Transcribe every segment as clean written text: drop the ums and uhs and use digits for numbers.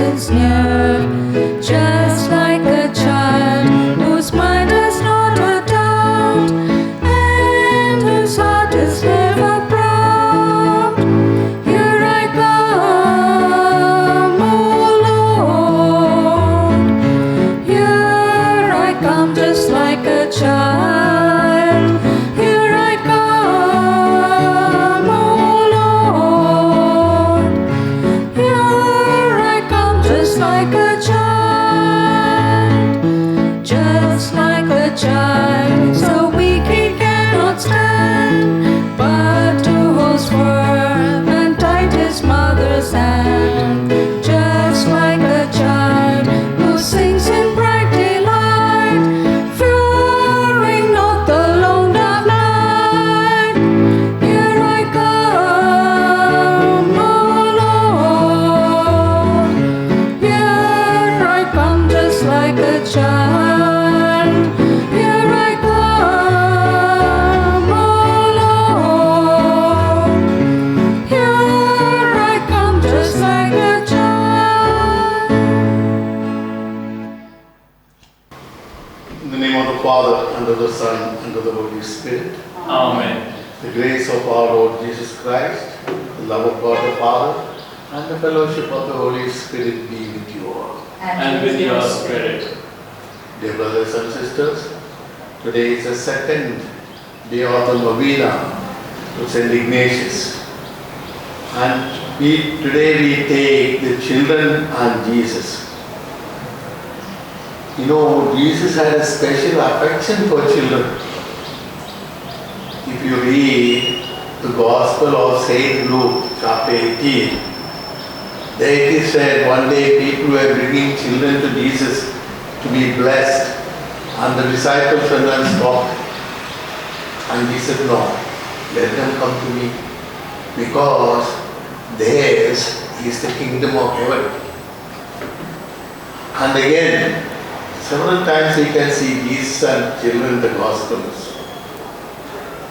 presence near, just like a child whose mind has not a doubt, and whose heart is never proud. Here I come, O Lord. Here I come, just like a child. Here I come, O Lord. Here I come, just like a child, just like a child. So weak he cannot stand, but to hold firm and tight his mother's hand. Just like a child who sings in bright delight, fearing not the lone dark night. Here I come, O Lord. Here I come, just like a child. Here I come, O Lord. Here I come, just like a child. In the name of the Father, and of the Son, and of the Holy Spirit. Amen. The grace of our Lord Jesus Christ, the love of God the Father, and the fellowship of the Holy Spirit be with you all. And with your spirit. Dear brothers and sisters, today is the second day of the novena to St. Ignatius. And today we take the children and Jesus. You know, Jesus had a special affection for children. If you read the Gospel of St. Luke, chapter 18, there it is said one day people were bringing children to Jesus to be blessed, and the disciples went and stopped. And he said, no, let them come to me, because theirs is the kingdom of heaven. And again, several times we can see Jesus and children in the Gospels.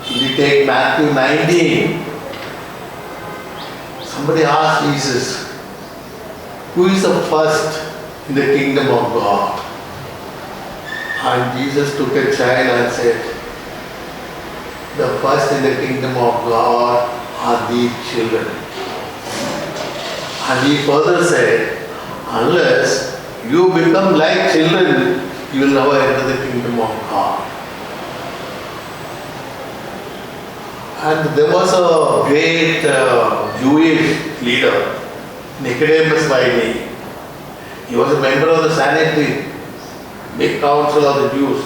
If you take Matthew 19, somebody asked Jesus, who is the first in the kingdom of God? And Jesus took a child and said, the first in the kingdom of God are these children. And he further said, unless you become like children, you will never enter the kingdom of God. And there was a great Jewish leader, Nicodemus by name. He was a member of the Sanhedrin, big council of the Jews.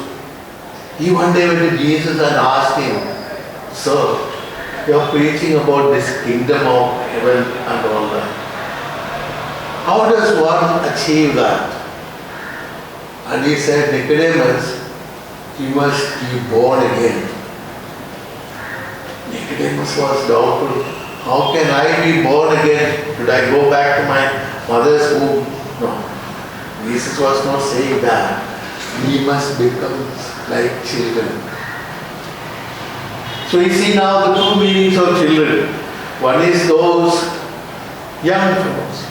He one day went to Jesus and asked him, Sir, you are preaching about this kingdom of heaven and all that. How does one achieve that? And he said, Nicodemus, you must be born again. Nicodemus was doubtful. How can I be born again? Should I go back to my mother's womb? No. Jesus was not saying that. We must become like children. So you see now the two meanings of children. One is those young fellows,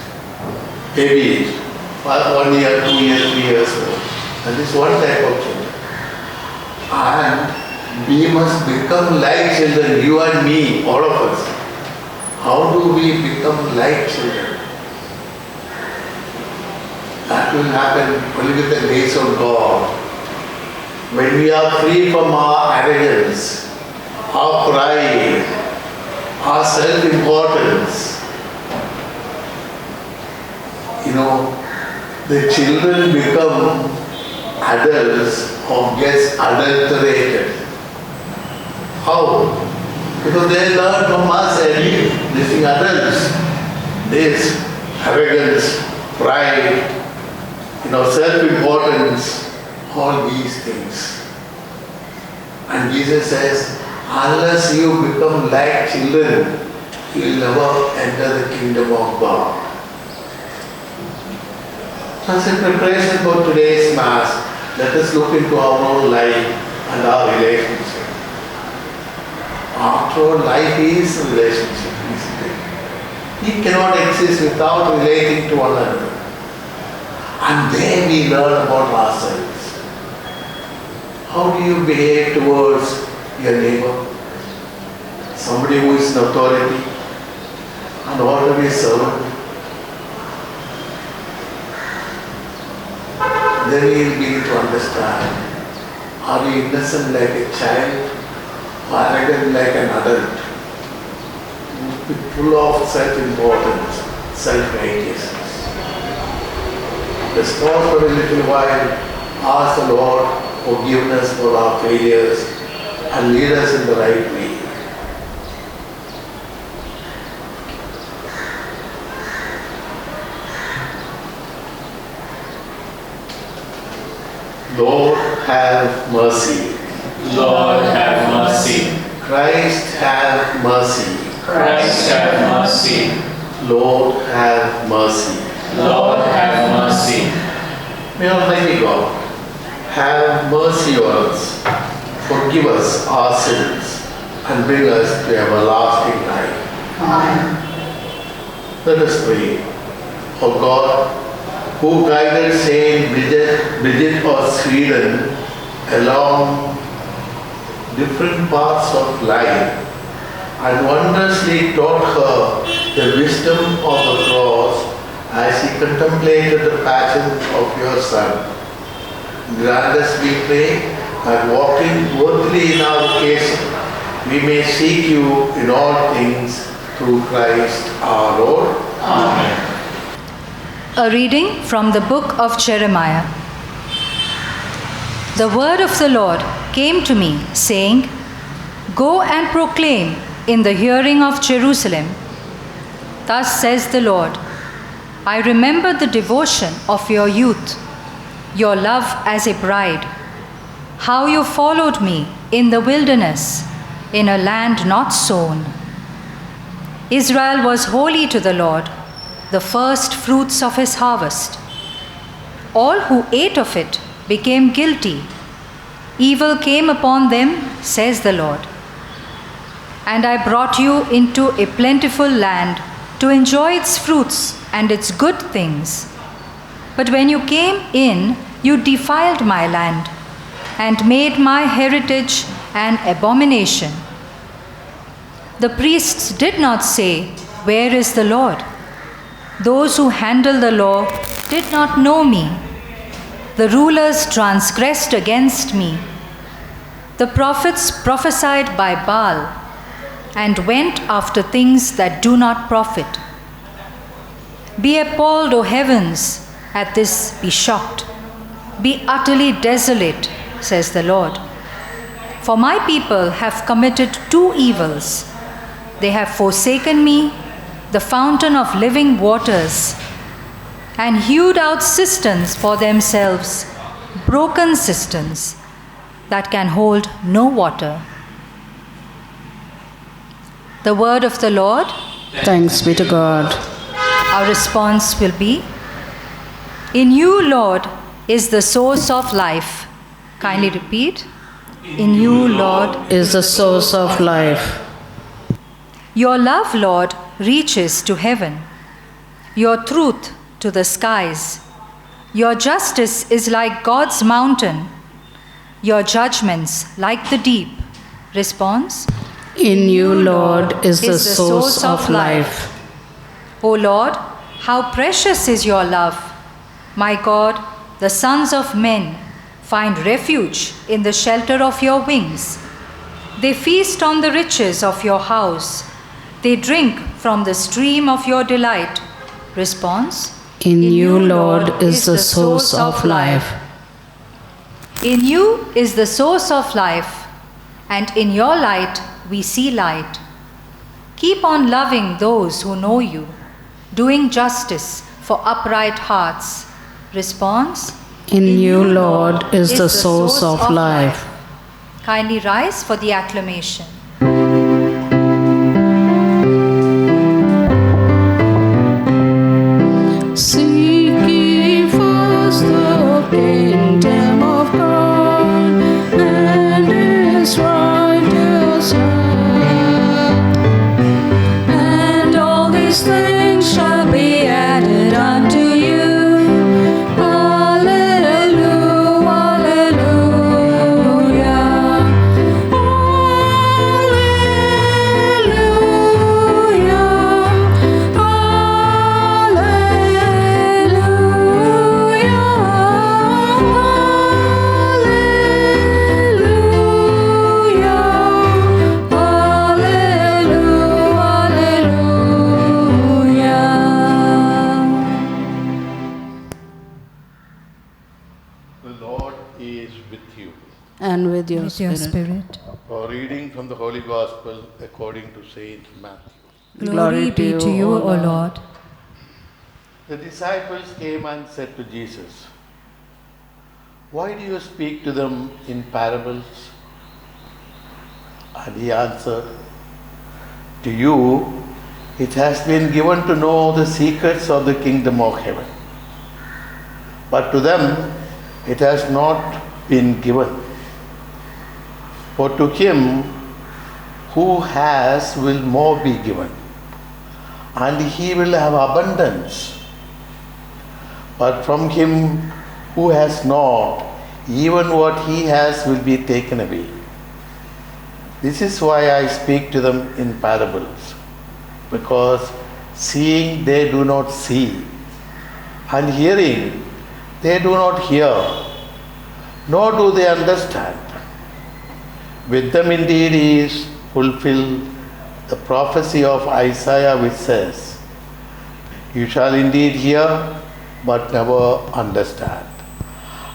babies, 1 year, 2 years, 3 years old. That is one type of children. And we must become like children, you and me, all of us. How do we become like children? That will happen only with the grace of God. When we are free from our arrogance, our pride, our self-importance, you know, the children become adults or gets adulterated. How? Because they learn from us early, these adults, this arrogance, pride, self-importance, all these things. And Jesus says, unless you become like children, you will never enter the kingdom of God. As a preparation for today's Mass, let us look into our own life and our relationship. After all, life is relationship, isn't it? We cannot exist without relating to one another. And there we learn about ourselves. How do you behave towards your neighbor? Somebody who is in authority and already servant. Then we will begin to understand, are we innocent like a child or arrogant like an adult? Full of self-importance, self-righteousness. Let's pause for a little while, ask the Lord forgiveness for our failures and lead us in the right way. Lord, have mercy. Lord, have mercy. Christ, have mercy. Christ, have mercy. Lord, have mercy. Lord, have mercy. May Almighty God have mercy on us, forgive us our sins, and bring us to everlasting life. Amen. Let us pray. O God, who guided Saint Bridget of Sweden along different paths of life and wondrously taught her the wisdom of the cross as she contemplated the passion of your Son. Grant us, we pray, that walking worthily in our vocation, we may seek you in all things through Christ our Lord. Amen. A reading from the book of Jeremiah. The word of the Lord came to me, saying, Go and proclaim in the hearing of Jerusalem. Thus says the Lord, I remember the devotion of your youth, your love as a bride, how you followed me in the wilderness, in a land not sown. Israel was holy to the Lord, the first fruits of his harvest. All who ate of it became guilty. Evil came upon them, says the Lord. And I brought you into a plentiful land to enjoy its fruits and its good things. But when you came in, you defiled my land and made my heritage an abomination. The priests did not say, Where is the Lord? Those who handle the law did not know me. The rulers transgressed against me. The prophets prophesied by Baal and went after things that do not profit. Be appalled, O heavens, at this be shocked. Be utterly desolate, says the Lord. For my people have committed two evils. They have forsaken me, the fountain of living waters, and hewed out cisterns for themselves, broken cisterns that can hold no water. The word of the Lord. Thanks be to God. Our response will be, In you, Lord, is the source of life. Kindly repeat. In you, Lord, Is the source of life. Your love, Lord, reaches to heaven. Your truth to the skies. Your justice is like God's mountain. Your judgments like the deep. Response. In you, Lord, is the source of life. O Lord, how precious is your love. My God, the sons of men find refuge in the shelter of your wings. They feast on the riches of your house. They drink from the stream of your delight. Response. In you, Lord, is the source of life. In you is the source of life, and in your light we see light. Keep on loving those who know you, doing justice for upright hearts. Response. In you, Lord, is the source of life. Kindly rise for the acclamation. Seek ye first the kingdom of God and His righteousness, And all these things shall be added unto you. your Spirit. A reading from the Holy Gospel according to Saint Matthew. Glory be to you, O Lord. The disciples came and said to Jesus, "Why do you speak to them in parables?" And he answered, "To you it has been given to know the secrets of the kingdom of heaven. But to them it has not been given. For to him who has will more be given, and he will have abundance. But from him who has not, even what he has will be taken away. This is why I speak to them in parables, because seeing they do not see, and hearing they do not hear, nor do they understand. With them indeed is fulfilled the prophecy of Isaiah, which says, You shall indeed hear, but never understand.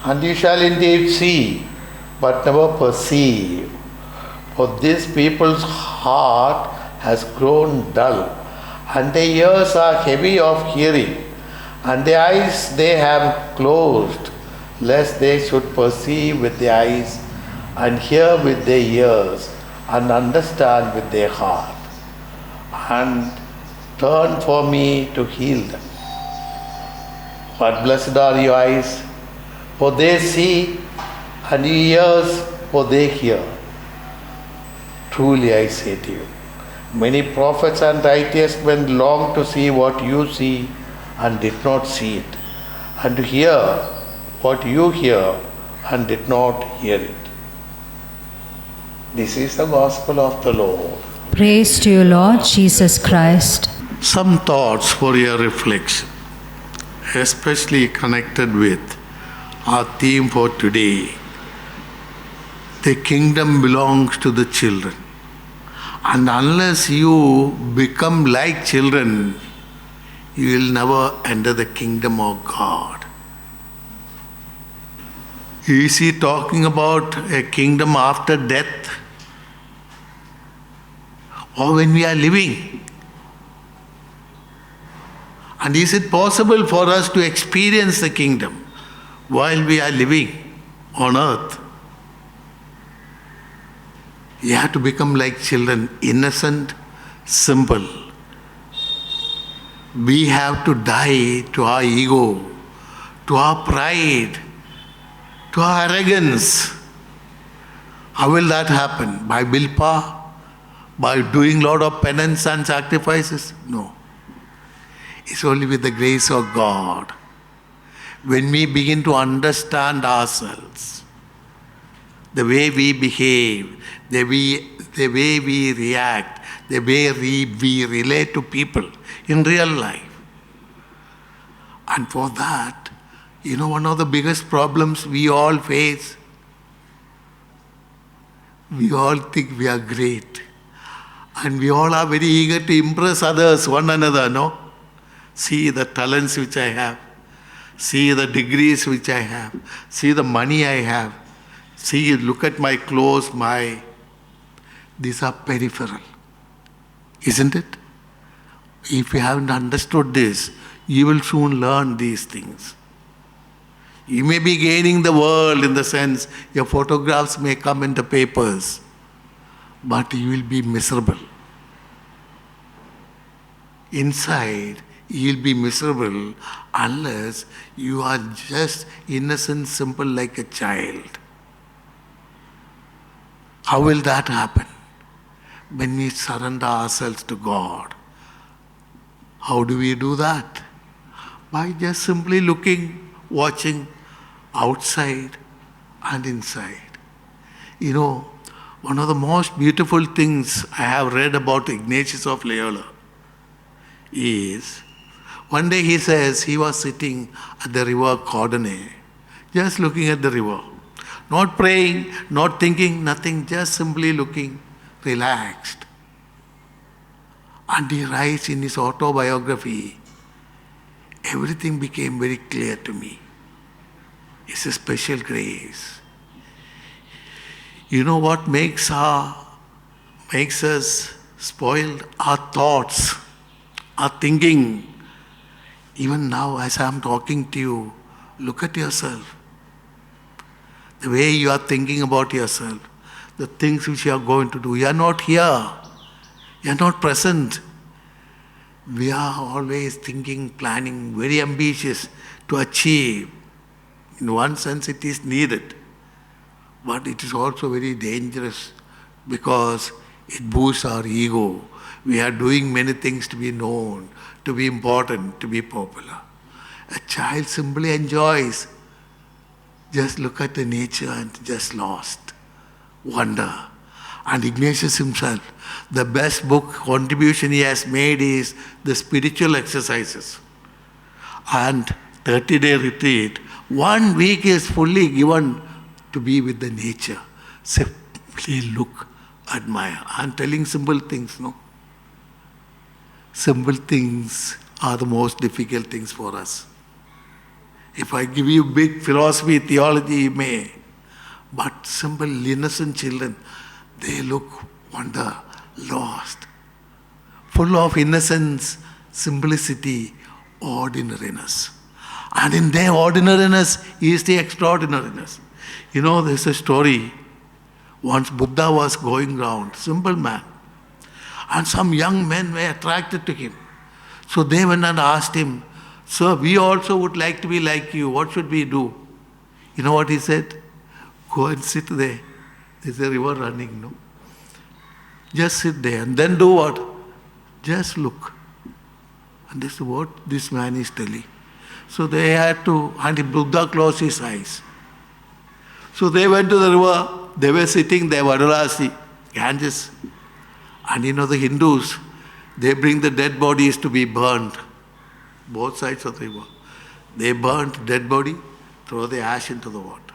And you shall indeed see, but never perceive. For this people's heart has grown dull, and their ears are heavy of hearing, and their eyes they have closed, lest they should perceive with their eyes, and hear with their ears, and understand with their heart, and turn for me to heal them. But blessed are your eyes, for they see, and your ears, for they hear. Truly I say to you, many prophets and righteous men longed to see what you see and did not see it, and to hear what you hear and did not hear it. This is the gospel of the Lord. Praise to you, Lord Jesus Christ. Some thoughts for your reflection, especially connected with our theme for today. The kingdom belongs to the children. And unless you become like children, you will never enter the kingdom of God. Is he talking about a kingdom after death? Or when we are living? And is it possible for us to experience the kingdom while we are living on earth? You have to become like children, innocent, simple. We have to die to our ego, to our pride, to our arrogance. How will that happen? By willpower? By doing a lot of penance and sacrifices? No. It's only with the grace of God. When we begin to understand ourselves, the way we behave, the way we react, the way we relate to people in real life. And for that, one of the biggest problems we all face, we all think we are great. And we all are very eager to impress others, one another, no? See the talents which I have. See the degrees which I have. See the money I have. See, look at my clothes, these are peripheral. Isn't it? If you haven't understood this, you will soon learn these things. You may be gaining the world in the sense your photographs may come into papers, but you will be miserable. Inside, you will be miserable unless you are just innocent, simple like a child. How will that happen? When we surrender ourselves to God. How do we do that? By just simply looking, watching outside and inside. One of the most beautiful things I have read about Ignatius of Loyola is, one day he says he was sitting at the river Cordonay, just looking at the river. Not praying, not thinking, nothing, just simply looking, relaxed. And he writes in his autobiography, everything became very clear to me. It's a special grace. You know what makes us spoiled? Our thoughts, our thinking. Even now, as I'm talking to you, look at yourself. The way you are thinking about yourself, the things which you are going to do. You are not here. You are not present. We are always thinking, planning, very ambitious to achieve. In one sense, it is needed. But it is also very dangerous because it boosts our ego. We are doing many things to be known, to be important, to be popular. A child simply enjoys. Just look at the nature and just lost. Wonder. And Ignatius himself, the best book contribution he has made is the spiritual exercises. And 30-day retreat, 1 week is fully given to be with the nature. Simply look, admire. I'm telling simple things, no? Simple things are the most difficult things for us. If I give you big philosophy, theology, you may. But simple, innocent children, they look, wonder, lost. Full of innocence, simplicity, ordinariness. And in their ordinariness is the extraordinariness. You know, there's a story. Once Buddha was going round, simple man. And some young men were attracted to him. So they went and asked him, "Sir, we also would like to be like you. What should we do?" You know what he said? "Go and sit there. There's a river running, no? Just sit there and then do what? Just look." And this is what this man is telling. So they had to, and Buddha closed his eyes. So they went to the river. They were sitting there, Varanasi, Ganges. And you know the Hindus, they bring the dead bodies to be burned. Both sides of the river. They burnt dead body, throw the ash into the water.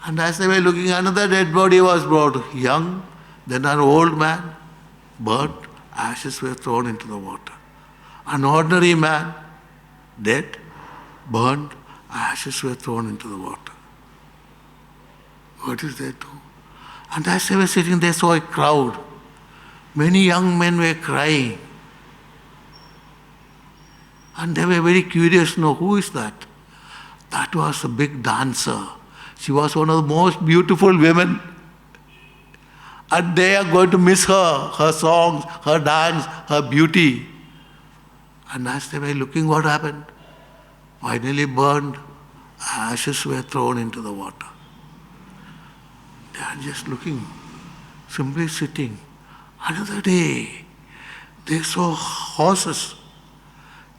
And as they were looking, another dead body was brought, young, then an old man, burnt, ashes were thrown into the water. An ordinary man, dead, burnt, ashes were thrown into the water. What is there too? And as they were sitting, they saw a crowd. Many young men were crying. And they were very curious to know, who is that? That was a big dancer. She was one of the most beautiful women. And they are going to miss her, her songs, her dance, her beauty. And as they were looking, what happened? Finally burned, ashes were thrown into the water. They are just looking, simply sitting. Another day, they saw horses,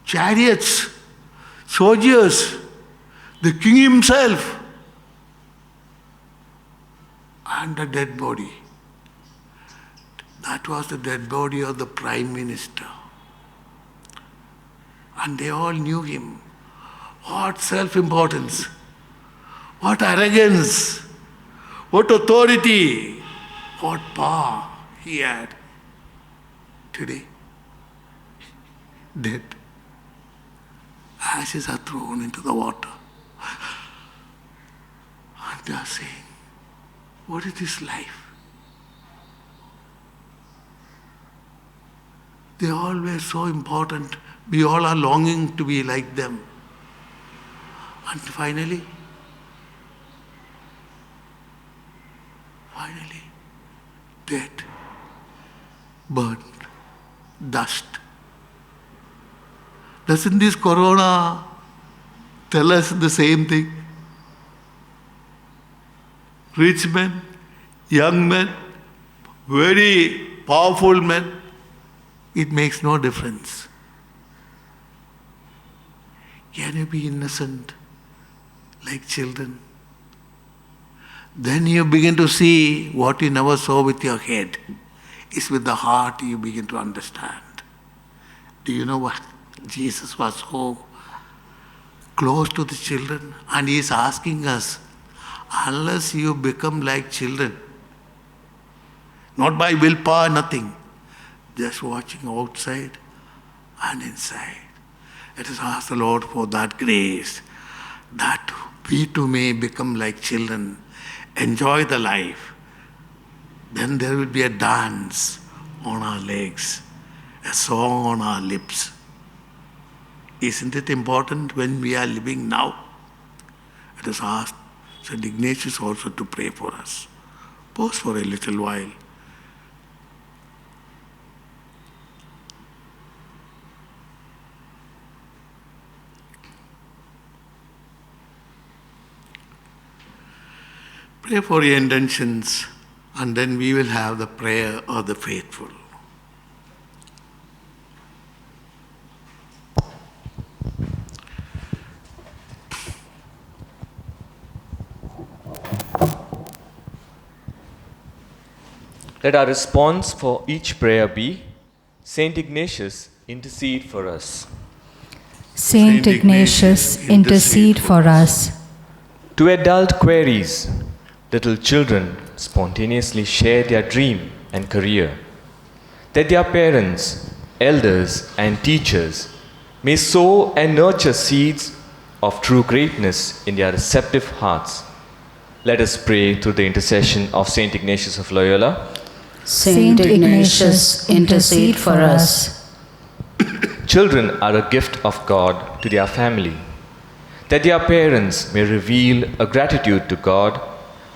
chariots, soldiers, the king himself, and a dead body. That was the dead body of the Prime Minister. And they all knew him. What self-importance, what arrogance, what authority, what power he had. Today, dead. Ashes are thrown into the water. And they are saying, what is this life? They all were so important. We all are longing to be like them. And finally, dead, burnt, dust. Doesn't this corona tell us the same thing? Rich men, young men, very powerful men, it makes no difference. Can you be innocent like children? Then you begin to see what you never saw with your head. It's with the heart you begin to understand. Do you know what? Jesus was so close to the children, and he is asking us, unless you become like children, not by willpower, nothing, just watching outside and inside. Let us ask the Lord for that grace, that we too may become like children, enjoy the life. Then there will be a dance on our legs, a song on our lips. Isn't it important when we are living now? Let us ask St. Ignatius also to pray for us. Pause for a little while. Pray for your intentions, and then we will have the prayer of the faithful. Let our response for each prayer be, Saint Ignatius, intercede for us. Saint Ignatius, intercede for us. To adult queries, little children spontaneously share their dream and career, that their parents, elders, and teachers may sow and nurture seeds of true greatness in their receptive hearts. Let us pray through the intercession of Saint Ignatius of Loyola. Saint Ignatius, intercede for us. Children are a gift of God to their family, that their parents may reveal a gratitude to God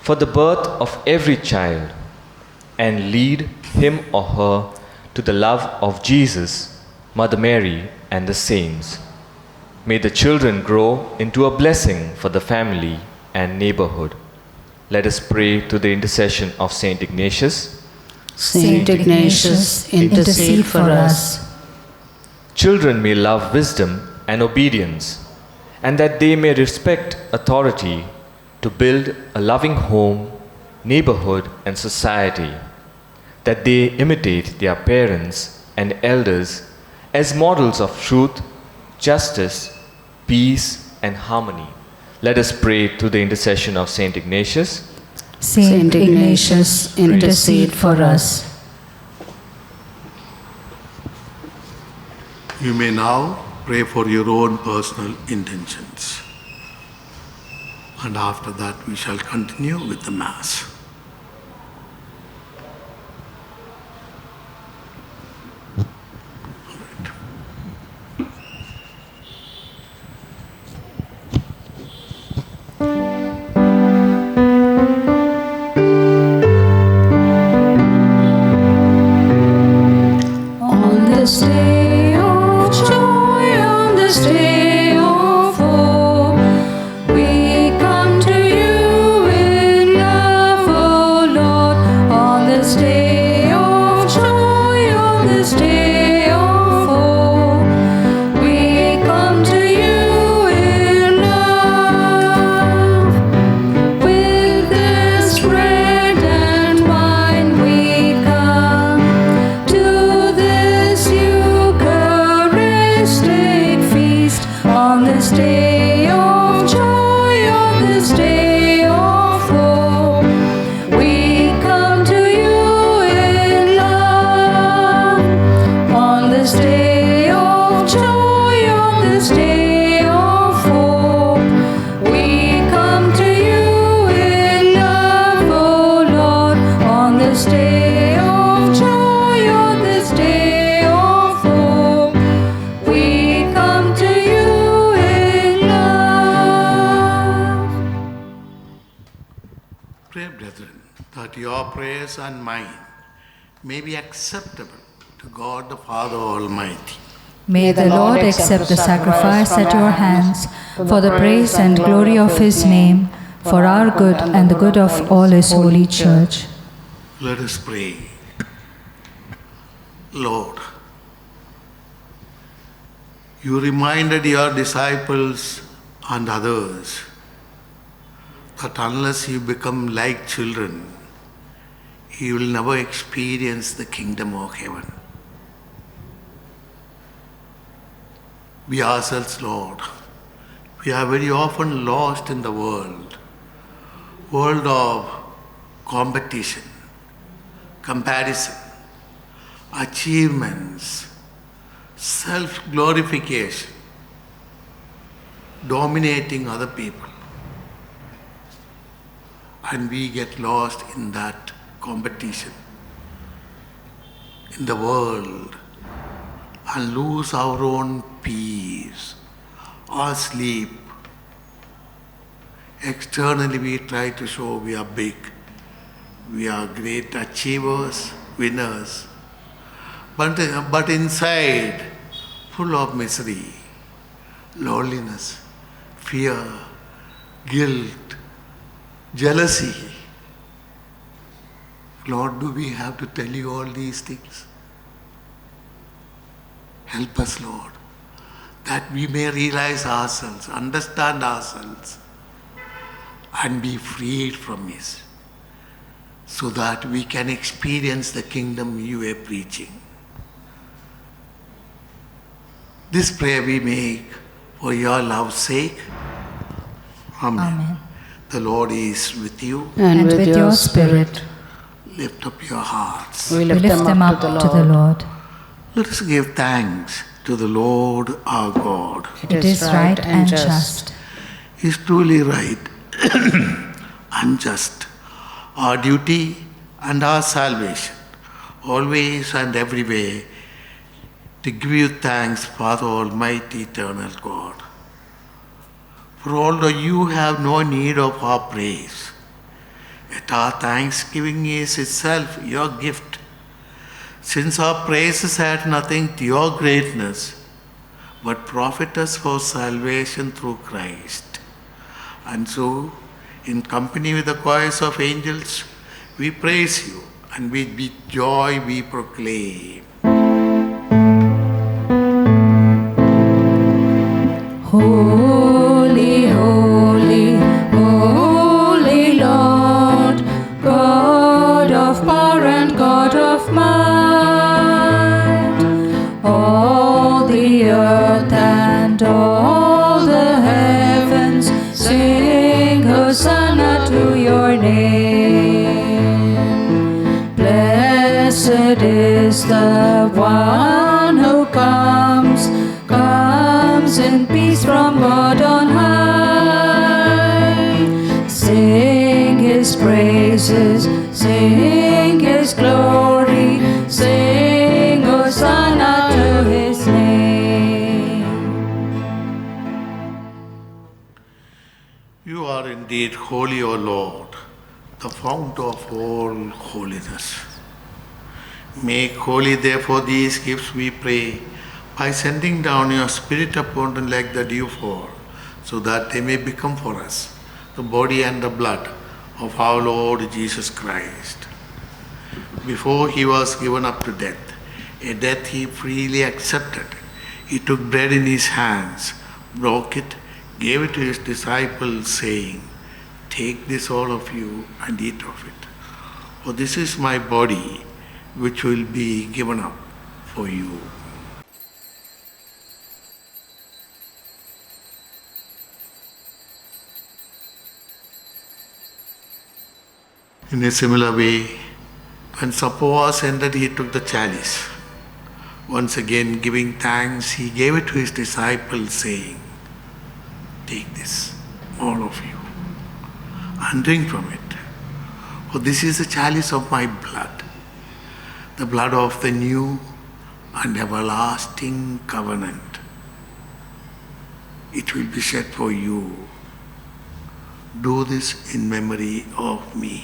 for the birth of every child and lead him or her to the love of Jesus, Mother Mary, and the saints. May the children grow into a blessing for the family and neighborhood. Let us pray through the intercession of Saint Ignatius. Saint Ignatius, intercede for us. Children may love wisdom and obedience, and that they may respect authority to build a loving home, neighborhood, and society, that they imitate their parents and elders as models of truth, justice, peace, and harmony. Let us pray through the intercession of Saint Ignatius. Saint Ignatius, intercede for us. You may now pray for your own personal intentions. And after that, we shall continue with the Mass. On this day of joy, on this day of hope, we come to you in love, O Lord. On this day of joy, on this day of hope, we come to you in love. With this bread and wine we come to this Eucharistic feast. On this day of joy, on this day of hope, we come to you in love. On this day of joy, on this day of hope, we come to you in love, O Lord. On this day of joy, on this day of hope, we come to you in love. Pray, brethren, that your prayers and mine may be acceptable to God the Father Almighty. May the Lord accept the sacrifice at your hands for the praise and glory of His name, for our good and the good of all His holy church. Let us pray. Lord, you reminded your disciples and others that unless you become like children, you will never experience the kingdom of heaven. We ourselves, Lord, we are very often lost in the world of competition, comparison, achievements, self-glorification, dominating other people. and we get lost in that competition in the world and lose our own peace, our sleep. Externally we try to show we are big, we are great achievers, winners, but inside full of misery, loneliness, fear, guilt, jealousy. Lord, do we have to tell you all these things? Help us, Lord, that we may realize ourselves, understand ourselves, and be freed from this, so that we can experience the kingdom you are preaching. This prayer we make for your love's sake. Amen. Amen. The Lord is with you. And with your spirit. Lift up your hearts. We We lift them up to the Lord. Let us give thanks to the Lord our God. It is right and just. He is truly right and just. Our duty and our salvation, always and everywhere, to give you thanks, Father Almighty, eternal God. For although you have no need of our praise, yet our thanksgiving is itself your gift, since our praises add nothing to your greatness, but profit us for salvation through Christ. And so, in company with the choirs of angels, we praise you, and with joy we proclaim. Holy, holy, holy Lord, God of power and God of might. All the earth and all the heavens sing Hosanna to your name. Blessed is the one who comes in peace from God on high. Sing his praises, sing his glory, sing Hosanna to his name. You are indeed holy, O Lord, the fount of all holiness. Make holy therefore these gifts, we pray, by sending down your Spirit upon them like the dewfall, so that they may become for us the body and the blood of our Lord Jesus Christ. Before he was given up to death, a death he freely accepted, he took bread in his hands, broke it, gave it to his disciples, saying, "Take this, all of you, and eat of it. For this is my body, which will be given up for you." In a similar way, when supper was ended, he took the chalice. Once again, giving thanks, he gave it to his disciples, saying, "Take this, all of you, and drink from it. For this is the chalice of my blood, the blood of the new and everlasting covenant. It will be shed for you. Do this in memory of me."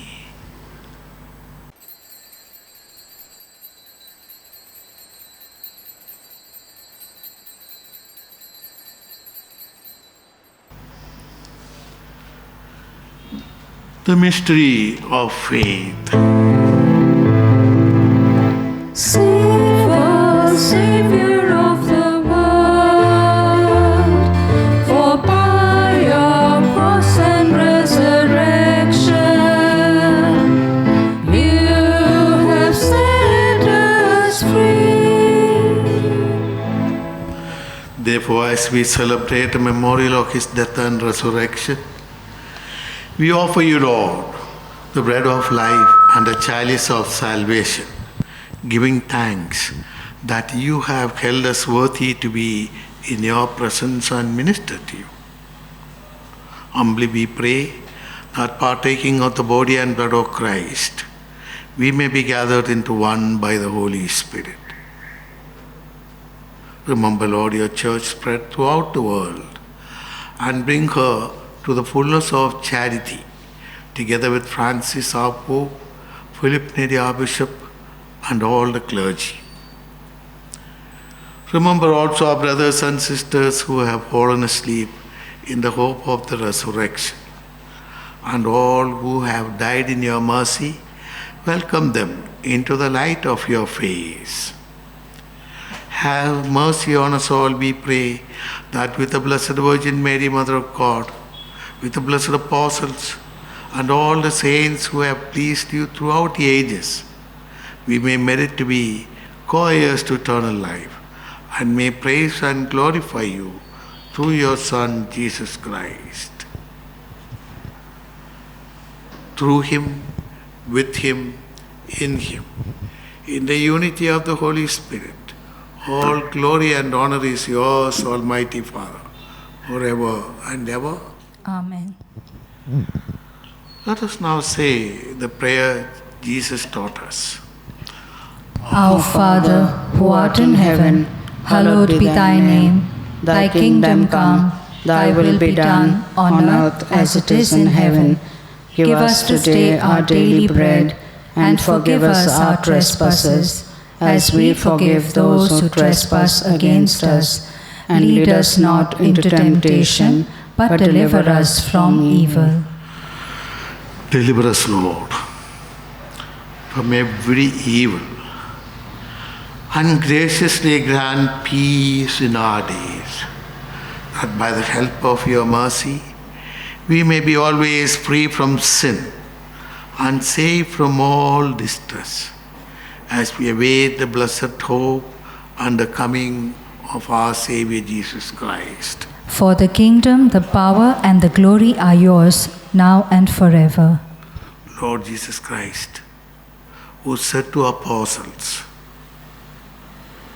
The mystery of faith. Save us, Savior of the world, for by your cross and resurrection, you have set us free. Therefore, as we celebrate a memorial of his death and resurrection, we offer you, Lord, the bread of life and the chalice of salvation, giving thanks that you have held us worthy to be in your presence and minister to you. Humbly we pray that partaking of the body and blood of Christ, we may be gathered into one by the Holy Spirit. Remember, Lord, your church spread throughout the world and bring her to the fullness of charity, together with Francis our Pope, Philip Neri our Bishop, and all the clergy. Remember also our brothers and sisters who have fallen asleep in the hope of the resurrection, and all who have died in your mercy. Welcome them into the light of your face. Have mercy on us all, we pray, that with the Blessed Virgin Mary, Mother of God, with the blessed apostles, and all the saints who have pleased you throughout the ages, we may merit to be co-heirs to eternal life, and may praise and glorify you through your Son, Jesus Christ. Through him, with him, in the unity of the Holy Spirit, all glory and honor is yours, Almighty Father, forever and ever. Amen. Let us now say the prayer Jesus taught us. Our Father, who art in heaven, hallowed be thy name. Thy kingdom come, thy will be done, on earth as it is in heaven. Give us this day our daily bread, and forgive us our trespasses, as we forgive those who trespass against us. And lead us not into temptation, but deliver us from evil. Deliver us, Lord, from every evil, and graciously grant peace in our days, that by the help of your mercy, we may be always free from sin and safe from all distress, as we await the blessed hope and the coming of our Savior Jesus Christ. For the kingdom, the power, and the glory are yours, now and forever. Lord Jesus Christ, who said to apostles,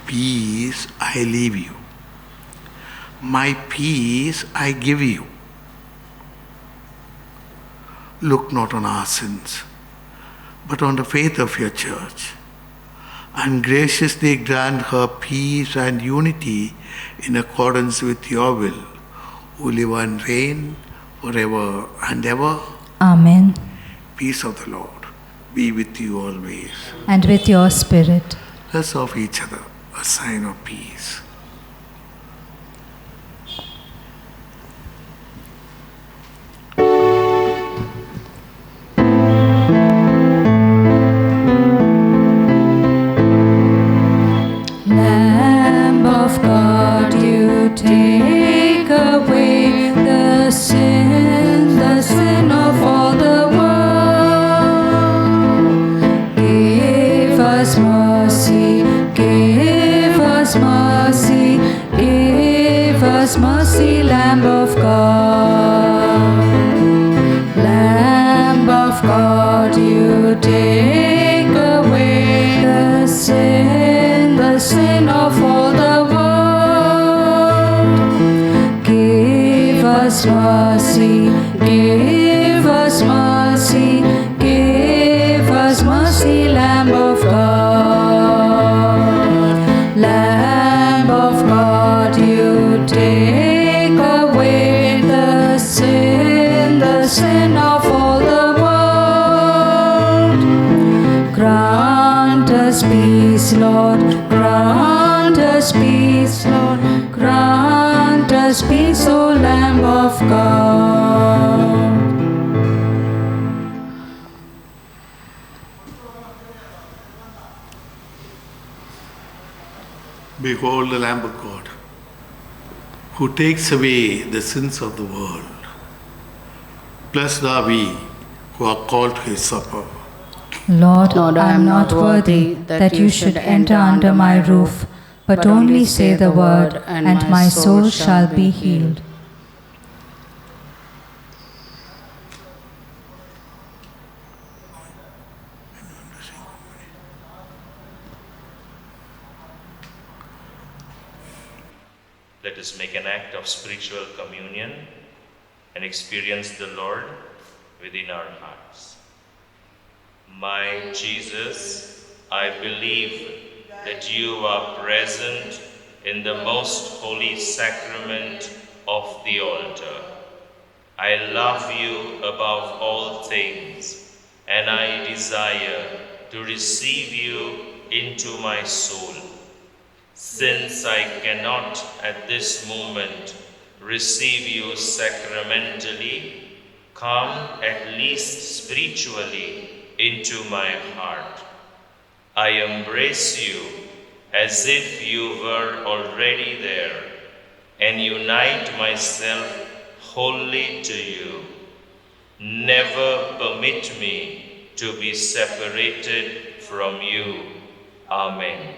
"Peace I leave you, my peace I give you." Look not on our sins, but on the faith of your church, and graciously grant her peace and unity in accordance with your will, who live and reign forever and ever. Amen. Peace of the Lord be with you always. And with your spirit. Let's offer each other a sign of peace. Lamb of God, you take away the sin of all the world. Give us mercy, give us mercy, give us mercy, Lamb of God. Lamb of God, you take away the sin of all the world. Give us mercy, give us mercy, give us mercy, Lamb of God. Lamb of God, you take away the sin of all the world. Grant us peace, Lord, grant us peace, Lord, grant us peace, O Lamb of God. Behold the Lamb of God, who takes away the sins of the world. Blessed are we who are called to his supper. Lord, I am not worthy that you should enter under my roof, but only say the word, and my soul shall be healed. Let us make an act of spiritual communion and experience the Lord within our hearts. My Jesus, I believe that you are present in the most holy sacrament of the altar. I love you above all things, and I desire to receive you into my soul. Since I cannot at this moment receive you sacramentally, come at least spiritually into my heart. I embrace you as if you were already there, and unite myself wholly to you. Never permit me to be separated from you. Amen.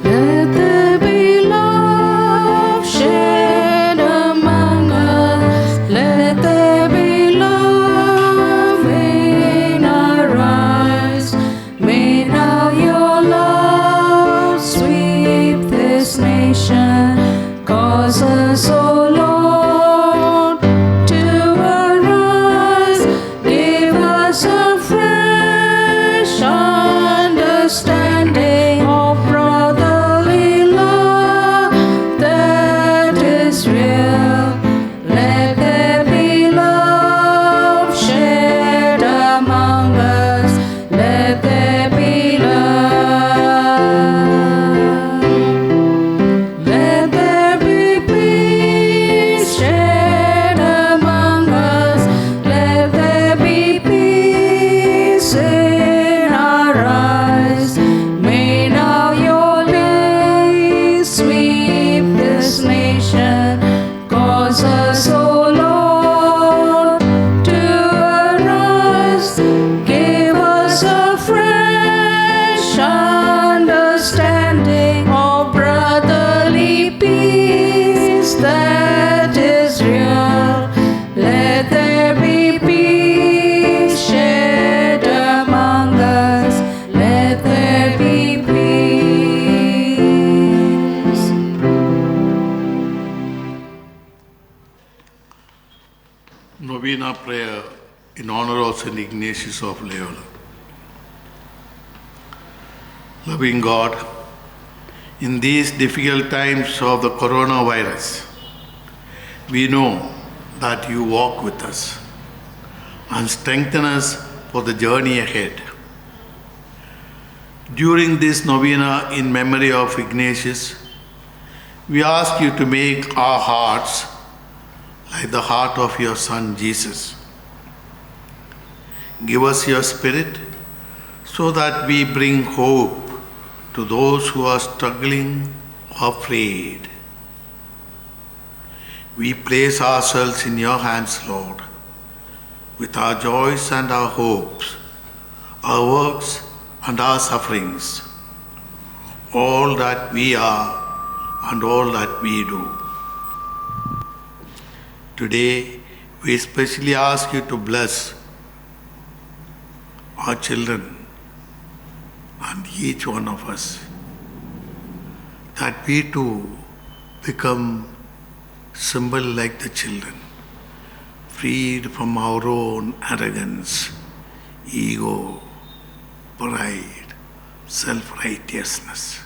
Let there be love shared among us. Let there be love in our eyes. May now your love sweep this nation. Cause us, O Lord, to arise. Give us a fresh understanding of brotherly love that is real. Let there be love shared among us. Let there be love. Let there be peace shared among us. Let there be peace in our eyes. May now your lay sweep this nation. Cause us, O Lord, to arise. Give us a fresh understanding of brotherly peace that is real. Let there be peace shared among us. Let there be peace. Novena prayer in honor of St. Ignatius of Loyola. Loving God, in these difficult times of the coronavirus, we know that you walk with us and strengthen us for the journey ahead. During this novena in memory of Ignatius, we ask you to make our hearts like the heart of your Son Jesus. Give us your Spirit so that we bring hope to those who are struggling or afraid. We place ourselves in your hands, Lord, with our joys and our hopes, our works and our sufferings, all that we are and all that we do. Today, we especially ask you to bless our children and each one of us, that we too become symbol like the children, freed from our own arrogance, ego, pride, self-righteousness.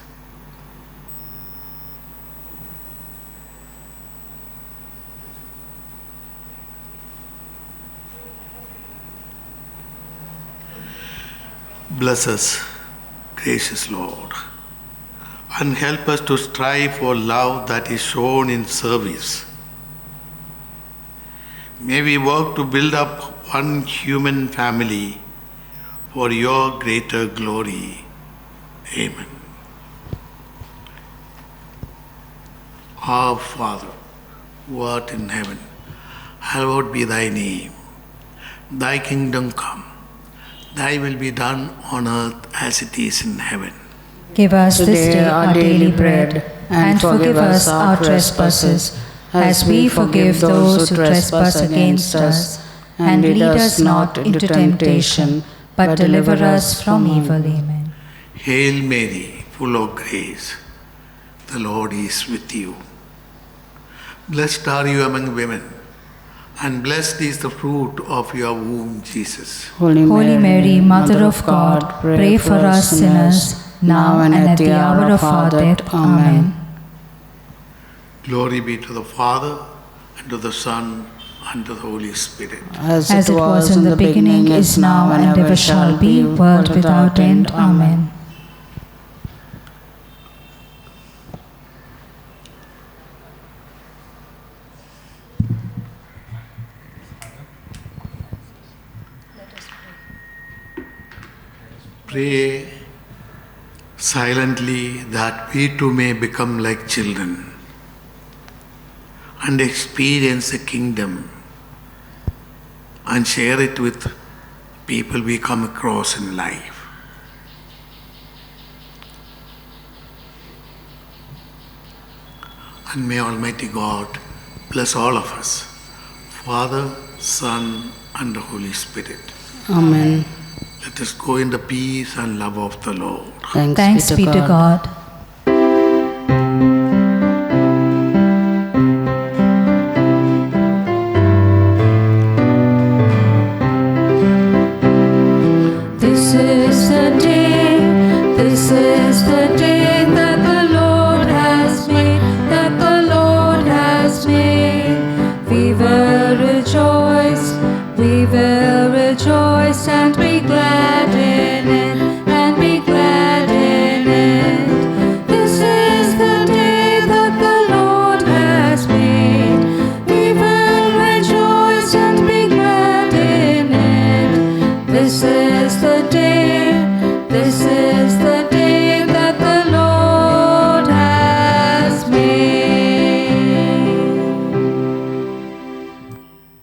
Bless us, gracious Lord, and help us to strive for love that is shown in service. May we work to build up one human family for your greater glory. Amen. Our Father, who art in heaven, hallowed be thy name. Thy kingdom come. Thy will be done on earth as it is in heaven. Give us this day our daily bread, and forgive us our trespasses, as we forgive those who trespass against us. And lead us not into temptation, but deliver us from evil. Amen. Hail Mary, full of grace, the Lord is with you. Blessed are you among women, and blessed is the fruit of your womb, Jesus. Holy Mary, Mother of God, pray for us sinners, now and at the hour of our death. Amen. Glory be to the Father, and to the Son, and to the Holy Spirit. As it was in the beginning, is now, and ever shall be, world without end. Amen. Pray silently that we too may become like children and experience the kingdom and share it with people we come across in life. And may Almighty God bless all of us, Father, Son, and the Holy Spirit. Amen. Let us go in the peace and love of the Lord. Thanks be to God.